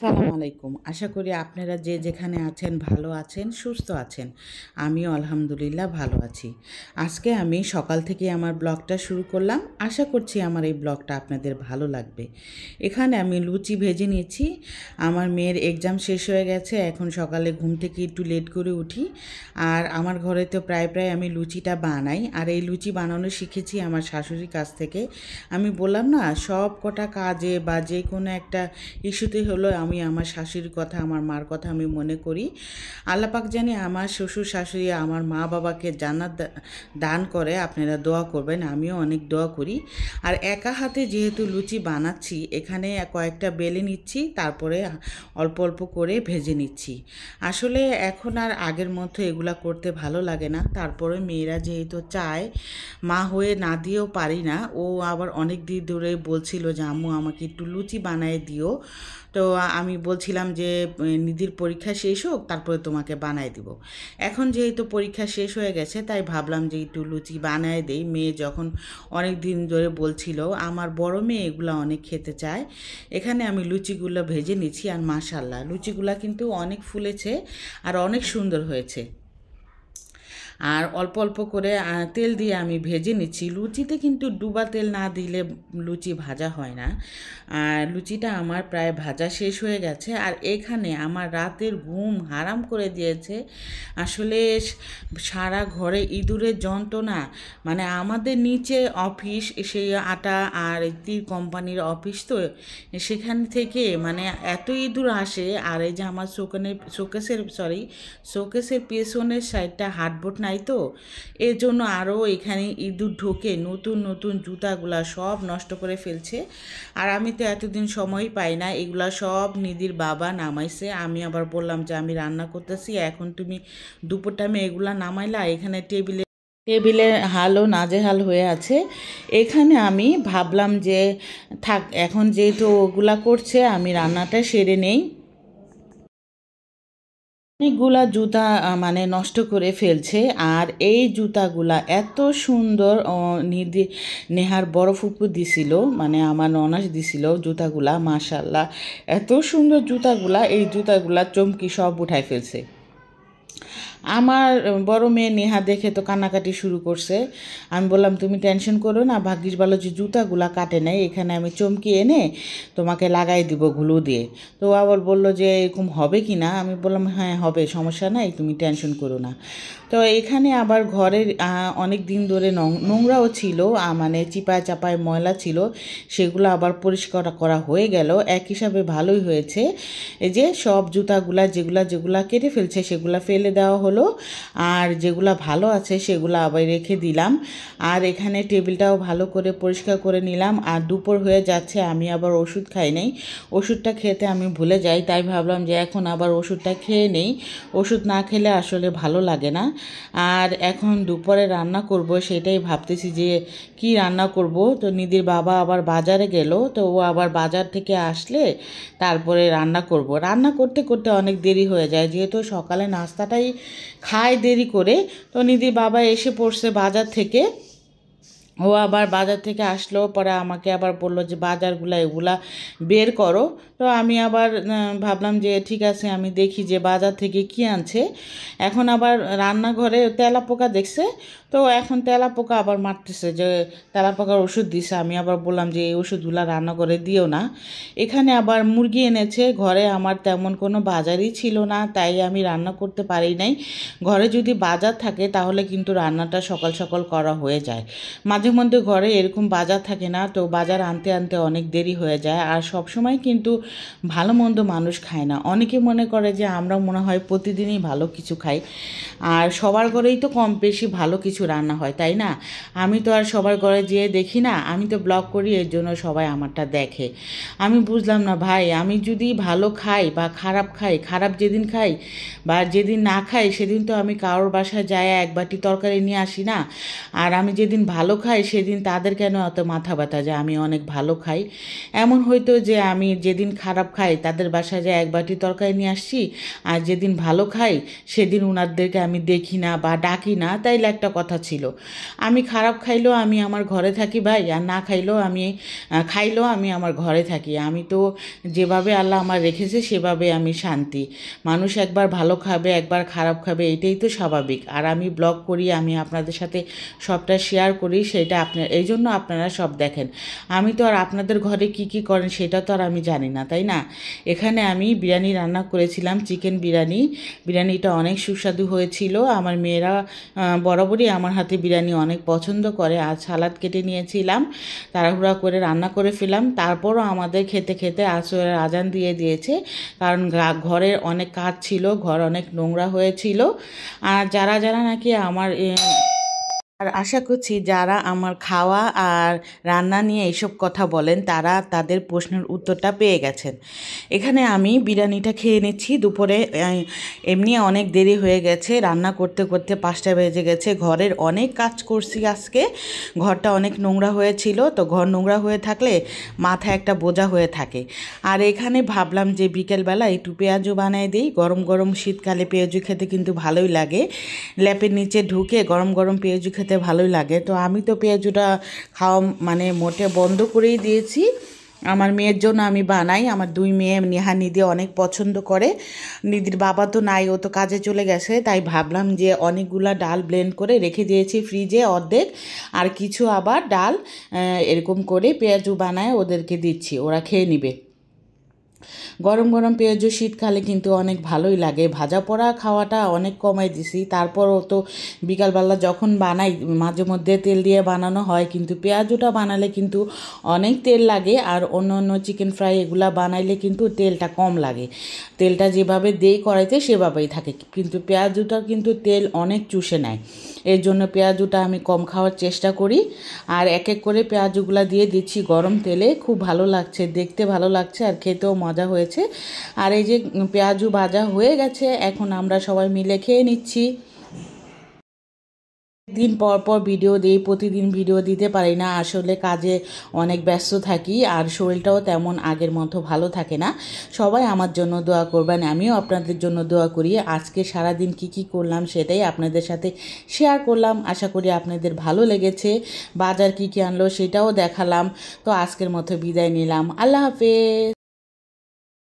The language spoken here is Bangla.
আসসালামু আলাইকুম। আশা করি আপনারা যে যেখানে আছেন ভালো আছেন, সুস্থ আছেন। আমিও আলহামদুলিল্লাহ ভালো আছি। আজকে আমি সকাল থেকে আমার ব্লগটা শুরু করলাম। আশা করছি আমার এই ব্লগটা আপনাদের ভালো লাগবে। এখানে আমি লুচি ভেজে নিয়েছি। আমার মেয়ের এক্সাম শেষ হয়ে গেছে। এখন সকালে ঘুম থেকে একটু লেট করে উঠি। আর আমার ঘরে তো প্রায় আমি লুচিটা বানাই। আর এই লুচি বানানো শিখেছি আমার শাশুড়ির কাছ থেকে। আমি বললাম না, সব কটা কাজে বা যে কোনো একটা ইস্যুতে হলো আমি আমার শাশুড়ির কথা, আমার মার কথা আমি মনে করি। আল্লাহ পাক জানি আমার শ্বশুর শাশুড়ি আমার মা বাবাকে জান্নাত দান করে। আপনারা দোয়া করবেন, আমিও অনেক দোয়া করি। আর একা হাতে যেহেতু লুচি বানাচ্ছি, এখানে কয়েকটা বেলে নিচ্ছি, তারপরে অল্প অল্প করে ভেজে নিচ্ছি। আসলে এখন আর আগের মতো এগুলা করতে ভালো লাগে না। তারপরে মেয়েরা যেহেতু চায়, মা হয়ে না দিয়েও পারি না। ও আবার অনেক দিন ধরে বলছিল যে আম্মু আমাকে একটু লুচি বানায় দিও। তো আমি বলছিলাম যে নিধির পরীক্ষা শেষ হোক, তারপরে তোমাকে বানায় দিব। এখন যেহেতু পরীক্ষা শেষ হয়ে গেছে, তাই ভাবলাম যে একটু লুচি বানায় দেই। মেয়ে যখন অনেক দিন ধরে বলছিল, আমার বড় মেয়ে এগুলো অনেক খেতে চায়। এখানে আমি লুচিগুলো ভেজে নিচ্ছি। আর মাশাল্লাহ লুচিগুলো কিন্তু অনেক ফুলেছে আর অনেক সুন্দর হয়েছে। আর অল্প অল্প করে তেল দিয়ে আমি ভেজে নিচ্ছি। লুচিতে কিন্তু ডুবা তেল না দিলে লুচি ভাজা হয় না। আর লুচিটা আমার প্রায় ভাজা শেষ হয়ে গেছে। আর এখানে আমার রাতের ঘুম হারাম করে দিয়েছে। আসলে সারা ঘরে ইঁদুরের যন্ত্রণা। মানে আমাদের নিচে অফিস, সেই আটা আর তীর কোম্পানির অফিস, তো সেখান থেকে মানে এত ইঁদুর আসে। আর এই যে আমার শোকেসের পেছনের সাইডটা হার্ডবোর্ড নাই, তো এর জন্য আরও এখানে ইঁদুর ঢোকে। নতুন নতুন জুতাগুলা সব নষ্ট করে ফেলছে। আর আমি তো এতদিন সময় পাই না, এগুলা সব নিধির বাবা নামাইছে। আমি আবার বললাম যে আমি রান্না করতেছি, এখন তুমি দুপুর টাইমে এগুলা নামাইলা। এখানে টেবিলে হালও নাজেহাল হয়ে আছে। এখানে আমি ভাবলাম যে থাক, এখন যেহেতু ওগুলা করছে আমি রান্নাটা সেরে নেই। অনেকগুলা জুতা মানে নষ্ট করে ফেলছে। আর এই জুতাগুলা এত সুন্দর, নেহার বড় ফুপু দিছিল, মানে আমার ননাস দিছিল জুতাগুলা। মাশাল্লাহ এত সুন্দর জুতাগুলা, এই জুতাগুলা চমকি সব উঠাই ফেলছে। আমার বড় মেয়ে নেহা দেখে তো কান্নাকাটি শুরু করছে। আমি বললাম তুমি টেনশন করো না, ভাগ্যিস ভালো যে জুতাগুলা কাটে নাই, এখানে আমি চমকি এনে তোমাকে লাগাই দিব গ্লু দিয়ে। তো আবার বললো যে এরকম হবে কি না। আমি বললাম হ্যাঁ হবে, সমস্যা নাই, তুমি টেনশন করো না। তো এখানে আবার ঘরের অনেক দিন ধরে নোংরাও ছিল, মানে চিপায় চাপায় ময়লা ছিল, সেগুলো আবার পরিষ্কার করা হয়ে গেল। এক হিসাবে ভালোই হয়েছে। এই যে সব জুতাগুলা যেগুলা যেগুলা কেটে ফেলছে সেগুলা ফেলে দেওয়া হলো। আর যেগুলা ভালো আছে সেগুলো আবার রেখে দিলাম। আর এখানে টেবিলটাও ভালো করে পরিষ্কার করে নিলাম। আর দুপুর হয়ে যাচ্ছে, আমি আবার ওষুধ খাই নাই। ওষুধটা খেতে আমি ভুলে যাই, তাই ভাবলাম যে এখন আবার ওষুধটা খেয়ে নেই। ওষুধ না খেলে আসলে ভালো লাগে না। আর এখন দুপুরে রান্না করব, সেটাই ভাবতেছি যে কি রান্না করব। তো নিধির বাবা আবার বাজারে গেল, তো ও আবার বাজার থেকে আসলে তারপরে রান্না করব। রান্না করতে করতে অনেক দেরি হয়ে যায়, যেহেতু সকালে নাস্তাটাই খায় দেরি করে। তো নিধির বাবা এসে পড়ছে বাজার থেকে। ও আবার বাজার থেকে আসলো, পরে আমাকে আবার বললো যে বাজারগুলা এগুলা বের করো। তো আমি আবার ভাবলাম যে ঠিক আছে, আমি দেখি যে বাজার থেকে কি আনছে। এখন আবার রান্নাঘরে তেলাপোকা দেখছে, তো এখন তেলাপোকা আবার মারতেছে, যে তেলাপোকার ওষুধ দিছে। আমি আবার বললাম যে এই ওষুধগুলা রান্নাঘরে দিও না। এখানে আবার মুরগি এনেছে ঘরে, আমার তেমন কোনো বাজারই ছিল না, তাই আমি রান্না করতে পারি নাই। ঘরে যদি বাজার থাকে তাহলে কিন্তু রান্নাটা সকাল সকাল করা হয়ে যায়। মাঝে মধ্যে ঘরে এরকম বাজার থাকে না, তো বাজার আনতে আনতে অনেক দেরি হয়ে যায়। আর সব সময় কিন্তু ভালো মন্দ মানুষ খায় না। অনেকে মনে করে যে আমরা মনে হয় প্রতিদিনই ভালো কিছু খাই। আর সবার ঘরেই তো কম বেশি ভালো কিছু রান্না হয়, তাই না? আমি তো আর সবার ঘরে যেয়ে দেখি না, আমি তো ব্লগ করি, এর জন্য সবাই আমারটা দেখে। আমি বুঝলাম না ভাই, আমি যদি ভালো খাই বা খারাপ খাই, খারাপ যেদিন খাই বা যেদিন না খাই সেদিন তো আমি কারোর বাসায় যাই এক বাটি তরকারি নিয়ে আসি না। আর আমি যেদিন ভালো খাই খাই সেদিন তাদের কেন এত মাথা ব্যথা যে আমি অনেক ভালো খাই। এমন হয়তো যে আমি যেদিন খারাপ খাই তাদের বাসায় যে এক বাটি তরকারি নিয়ে আসছি, আর যেদিন ভালো খাই সেদিন ওনাদেরকে আমি দেখি না বা ডাকি না, তাইলে একটা কথা ছিল। আমি খারাপ খাইলেও আমি আমার ঘরে থাকি ভাই, আর না খাইলেও আমি খাইলেও আমি আমার ঘরে থাকি। আমি তো যেভাবে আল্লাহ আমার রেখেছে সেভাবে আমি শান্তি। মানুষ একবার ভালো খাবে একবার খারাপ খাবে, এটাই তো স্বাভাবিক। আর আমি ব্লগ করি, আমি আপনাদের সাথে সবটা শেয়ার করি, সেটা আপনার এই জন্য আপনারা সব দেখেন। আমি তো আর আপনাদের ঘরে কি কি করেন সেটা তো আর আমি জানি না, তাই না? এখানে আমি বিরিয়ানি রান্না করেছিলাম, চিকেন বিরিয়ানি। বিরিয়ানিটা অনেক সুস্বাদু হয়েছিল। আমার মেয়েরা বরাবরই আমার হাতে বিরিয়ানি অনেক পছন্দ করে। আর সালাদ কেটে নিয়েছিলাম, তাড়াহুড়া করে রান্না করে ফেলাম। তারপরও আমাদের খেতে খেতে আসরের আজান দিয়ে দিয়েছে, কারণ ঘরের অনেক কাজ ছিল, ঘর অনেক নোংরা হয়েছিল। আর যারা যারা নাকি আমার আর আশা করছি যারা আমার খাওয়া আর রান্না নিয়ে এইসব কথা বলেন তারা তাদের প্রশ্নের উত্তরটা পেয়ে গেছেন। এখানে আমি বিরিয়ানিটা খেয়ে নিচ্ছি দুপুরে। এমনি অনেক দেরি হয়ে গেছে, রান্না করতে করতে 5টা বেজে গেছে। ঘরের অনেক কাজ করছি আজকে, ঘরটা অনেক নোংরা হয়েছিল। তো ঘর নোংরা হয়ে থাকলে মাথা একটা বোঝা হয়ে থাকে। আর এখানে ভাবলাম যে বিকেলবেলা একটু পেঁয়াজু বানিয়ে দিই। গরম গরম শীতকালে পেঁয়াজু খেতে কিন্তু ভালোই লাগে, ল্যাপের নিচে ঢুকে গরম গরম পেঁয়াজু খেতে ভালোই লাগে। তো আমি তো পেঁয়াজুটা খাওয়া মানে মোটে বন্ধ করেই দিয়েছি। আমার মেয়ের জন্য আমি বানাই। আমার 2 মেয়ে নেহা নিধি অনেক পছন্দ করে। নিধির বাবা তো নাই, ও তো কাজে চলে গেছে। তাই ভাবলাম যে অনেকগুলা ডাল ব্লেন্ড করে রেখে দিয়েছি ফ্রিজে অর্ধেক, আর কিছু আবার ডাল এরকম করে পেঁয়াজু বানায় ওদেরকে দিচ্ছি, ওরা খেয়ে নিবে। গরম গরম পেঁয়াজু শীতকালে কিন্তু অনেক ভালোই লাগে। ভাজা পোড়া খাওয়াটা অনেক কমাই দিছি, তারপরও তো বিকালবেলা যখন বানাই মাঝে মধ্যে তেল দিয়ে বানানো হয়, কিন্তু পেঁয়াজুটা বানালে কিন্তু অনেক তেল লাগে। আর অন্য অন্য চিকেন ফ্রাই এগুলা বানাইলে কিন্তু তেলটা কম লাগে, তেলটা যেভাবে দেই কড়াইতে সেভাবেই থাকে, কিন্তু পেঁয়াজুটা কিন্তু তেল অনেক চুষে নেয়। এর জন্য পেঁয়াজুটা আমি কম খাওয়ার চেষ্টা করি। আর এক এক করে পেঁয়াজুগুলা দিয়ে দিচ্ছি গরম তেলে। খুব ভালো লাগছে, দেখতে ভালো লাগছে, আর খেতেও মজা হয়েছে। আর এই যে পেঁয়াজু ভাজা হয়ে গেছে, এখন আমরা সবাই মিলে খেয়ে নিচ্ছি। দিন পর পর ভিডিও দিই, প্রতিদিন ভিডিও দিতে পারি না, আসলে কাজে অনেক ব্যস্ত থাকি, আর শরীরটাও তেমন আগের মতো ভালো থাকে না। সবাই আমার জন্য দোয়া করবেন, আমিও আপনাদের জন্য দোয়া করি। আজকে সারাদিন কি কি করলাম সেটাই আপনাদের সাথে শেয়ার করলাম, আশা করি আপনাদের ভালো লেগেছে। বাজার কি কি আনলো সেটাও দেখালাম। তো আজকের মতো বিদায় নিলাম, আল্লাহ হাফেজ।